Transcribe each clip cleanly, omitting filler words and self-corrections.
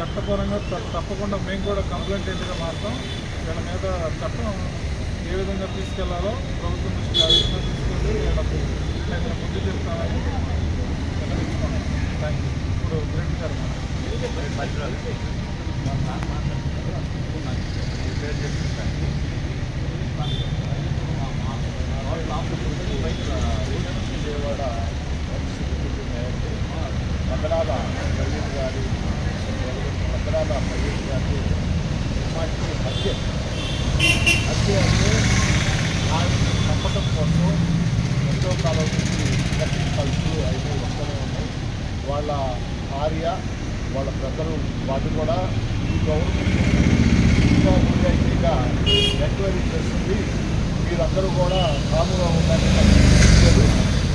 చట్టపరంగా తప్పకుండా మేము కూడా కంప్లైంట్ ఎందుకు మారుతాం. వీళ్ళ మీద చట్టం ఏ విధంగా తీసుకెళ్లాలో ప్రభుత్వం దృష్టికి ఆ విధంగా తీసుకెళ్ళి వీళ్ళకు ఏదైనా బుద్ధి చెప్తామని విన్నవించుకున్నాం. Thank you. ఇప్పుడు రెడ్డి గారు విజయవాడ పక్కడాల ప్రవీణ్ గారి పక్కడాల ప్రవీణ్ గారి సినిమాకి హత్య అంటే ఆయన చంపడం కోసం ఎంతో కాలం నుంచి కలిసి అయితే వస్తూనే ఉన్నాయి. వాళ్ళ భార్య వాళ్ళ బ్రదరు వాళ్ళు కూడా ఈ గవర్నమెంట్ ఇంకా నిజాయితీగా ఎంక్వైరీ చేస్తుంది, మీరందరూ కూడా కాముగా ఉండాలని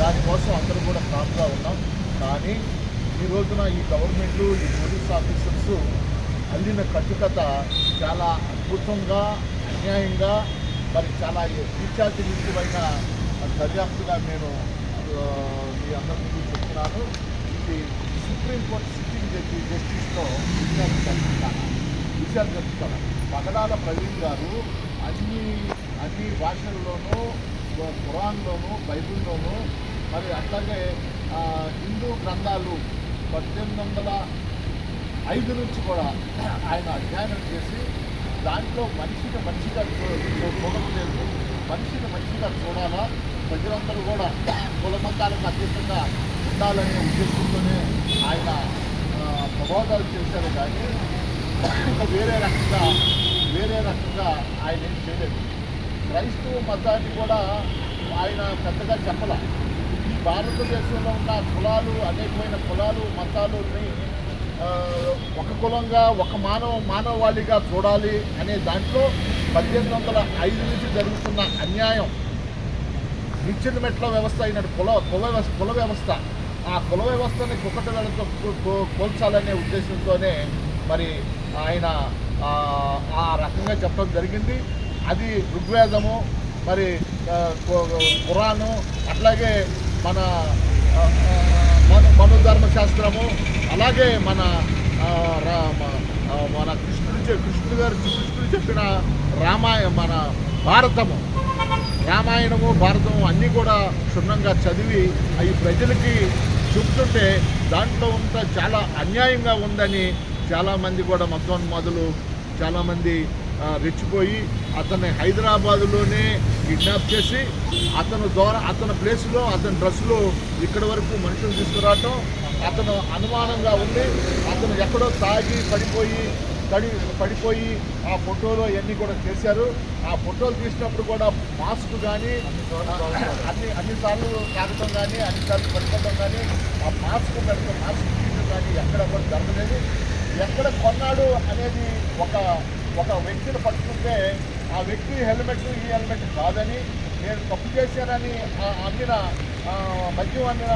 దానికోసం అందరూ కూడా కాముగా ఉన్నాం. కానీ ఈ రోజున ఈ గవర్నమెంట్ ఈ పోలీస్ ఆఫీసర్స్ అల్లిన కట్టుకథ చాలా అద్భుతంగా అన్యాయంగా మరి చాలా విచారణ దర్యాప్తుగా నేను మీ అందరి ముందు చెప్తున్నాను. ఇది సుప్రీంకోర్టు సిట్టింగ్ జస్టిస్తో విచారణ జరుపుతాను. పగడాల ప్రవీణ్ గారు అన్ని భాషల్లోనూ ఖురాన్లోనూ బైబిల్లోనూ మరి అట్లాగే హిందూ గ్రంథాలు 1805 నుంచి కూడా ఆయన అధ్యయనం చేసి దాంట్లో మనిషిని మంచిగా చూడలేదు, మనిషిని మంచిగా చూడాలా, ప్రజలందరూ కూడా కులమతాలకు అతీతంగా ఉండాలనే ఉద్దేశంతోనే ఆయన ప్రబోధాలు చేశారు. కానీ ఇంకా వేరే రకంగా ఆయన ఏం చేయలేదు. క్రైస్తవ మతాన్ని కూడా ఆయన పెద్దగా చెప్పాల. ఈ భారతదేశంలో ఉన్న కులాలు అనేకమైన కులాలు మతాలని ఒక కులంగా ఒక మానవాళిగా చూడాలి అనే దాంట్లో 1805 నుంచి జరుగుతున్న అన్యాయం నిచ్చెన మెట్ల వ్యవస్థ అయిన కుల వ్యవస్థ, ఆ కుల వ్యవస్థని కుక్కట వేళతో కోల్చాలనే ఉద్దేశంతోనే మరి ఆయన ఆ రకంగా చెప్పడం జరిగింది. అది ఋగ్వేదము, మరి ఖురాను, అట్లాగే మన మనుధర్మశాస్త్రము, అలాగే మన కృష్ణుడు చెప్పిన మన రామాయణము భారతము అన్నీ కూడా క్షుణ్ణంగా చదివి అవి ప్రజలకి చెప్తుంటే దాంట్లో ఉంట చాలా అన్యాయంగా ఉందని చాలామంది కూడా మతోన్మాదులు చాలామంది రెచ్చిపోయి అతన్ని హైదరాబాదులోనే కిడ్నాప్ చేసి అతని ప్లేస్లో అతని డ్రెస్సులో ఇక్కడి వరకు మనుషులు తీసుకురావటం, అతను అనుమానంగా ఉంది, అతను ఎక్కడో తాగి పడిపోయి ఆ ఫోటోలు అవన్నీ కూడా చేశారు. ఆ ఫోటోలు తీసినప్పుడు కూడా మాస్క్ కానీ అన్నిసార్లు తాగటం కానీ అన్నిసార్లు పడిపోవడం కానీ ఆ మాస్క్ తీయడం కానీ ఎక్కడ కూడా జరగలేదు. ఎక్కడ కొన్నాడు అనేది ఒక వ్యక్తిని పట్టుకుంటే ఆ వ్యక్తి హెల్మెట్ ఈ హెల్మెట్ కాదని, నేను తప్పు చేశానని మద్యం అమ్మిన